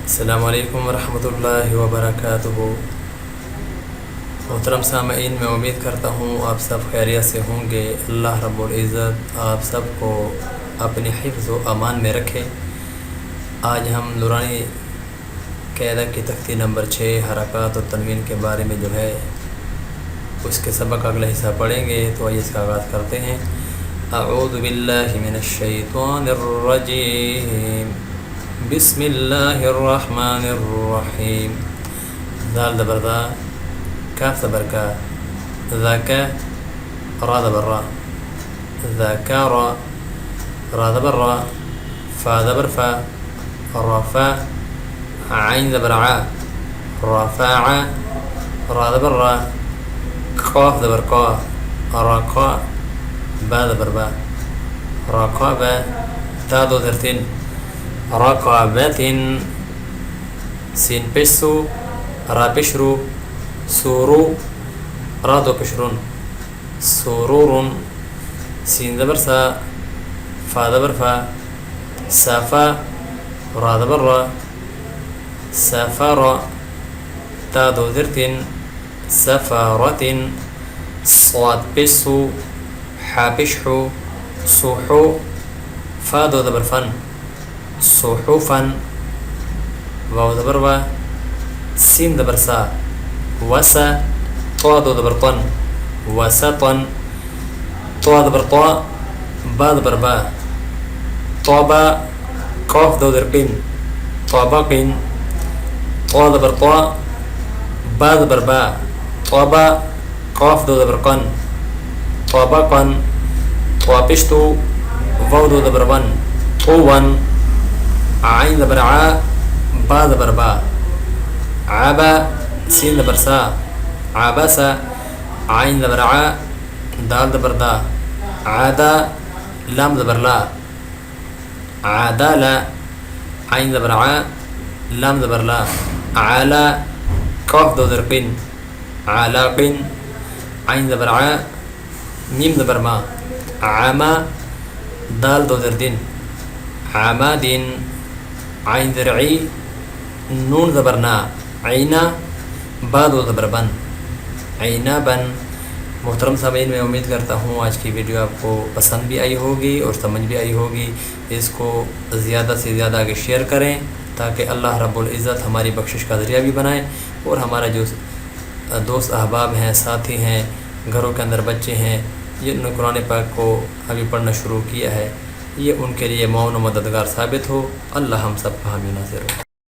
अस्सलामु अलैकुम वरहमतुल्लाहि वबरकातुहू। मोहतरम सामईन, मैं उम्मीद करता हूँ आप सब खैरियत से होंगे। अल्लाह रब्बुल इज़्ज़त आप सबको अपने हिफ्ज़ व अमान में रखे। आज हम नूरानी क़ायदा की तख्ती नंबर 6 हरकत और तनवीन के बारे में जो है उसके सबक का अगला हिस्सा पढ़ेंगे। तो आइए इसका आगाज़ करते हैं। अऊज़ु बिल्लाहि मिनश शैतानिर रजीम, बिस्मिल्लाहिर्रहमानिर्रहीम। दाल दबर दा, काफ दबर का, ज़ाका, रा दबर रा, ज़ाकारा, रा दबर रा, फ़ा दबर फ़ा, रफ़ा, आइन दबर आ, रफ़ा, रा दबर रा, क़ाफ दबर क़ा, रक़ा, बा दबर बा, रक़बा, ता दो ज़रतिन, रक़बतिन, सीन पेशु, रा पेशरु, सूरु, रा दो पेशरुन, सुरुरुन, सीन दबर सा, फ़ा दबर फ़ा, साफ़ा, रा दबर रा, सफ़रा, ता दो ज़रतिन, सफ़ारतिन, स्वाद पेशु, हा पेशहु, सुहु, फ़ा दो दबर फ़न, सुहुफ़न, वाव दबर वा, सीन दबर सा, वसा, ता दो दबर तन, वसतन, ता दबर ता, बा दबर बा, ताबा, क़ाफ दो दबर क़िन, ताबक़िन, ता दबर ता, बा दबर बा, ताबा, क़ाफ दो दबर क़न, ताबक़न, ता पेशतु, वाव दो दबर वन, तुवन, आइन दबर आ, बा दबर बा, आबा, सीन दबर सा, आबसा, आइन दबर आ, दाल दबर दा, आदा, लाम दबर ला, आदाला, आइन दबर आ, लाम दबर ला, आला, क़ाफ दो दर क़िन, आलाक़िन, आइन दबर आ, मीम दबर मा, आमा, दाल दो दर दिन, आमादिन, आइन दर ई, नून दबर ना, आइना, बा दो दबर बन, आइना बन। मोहतरम सामीन, मैं उम्मीद करता हूँ आज की वीडियो आपको पसंद भी आई होगी और समझ भी आई होगी। इसको ज़्यादा से ज़्यादा आगे शेयर करें ताकि अल्लाह रब्बुल इज़्ज़त हमारी बख्शिश का ज़रिया भी बनाए और हमारा जो दोस्त अहबाब हैं, साथी हैं, घरों के अंदर बच्चे हैं, जिन्होंने कुरान पाक को अभी पढ़ना शुरू किया है, ये उनके लिए मौन व मददगार साबित हो। अल्लाह हम सब का हामी नाज़िर हो।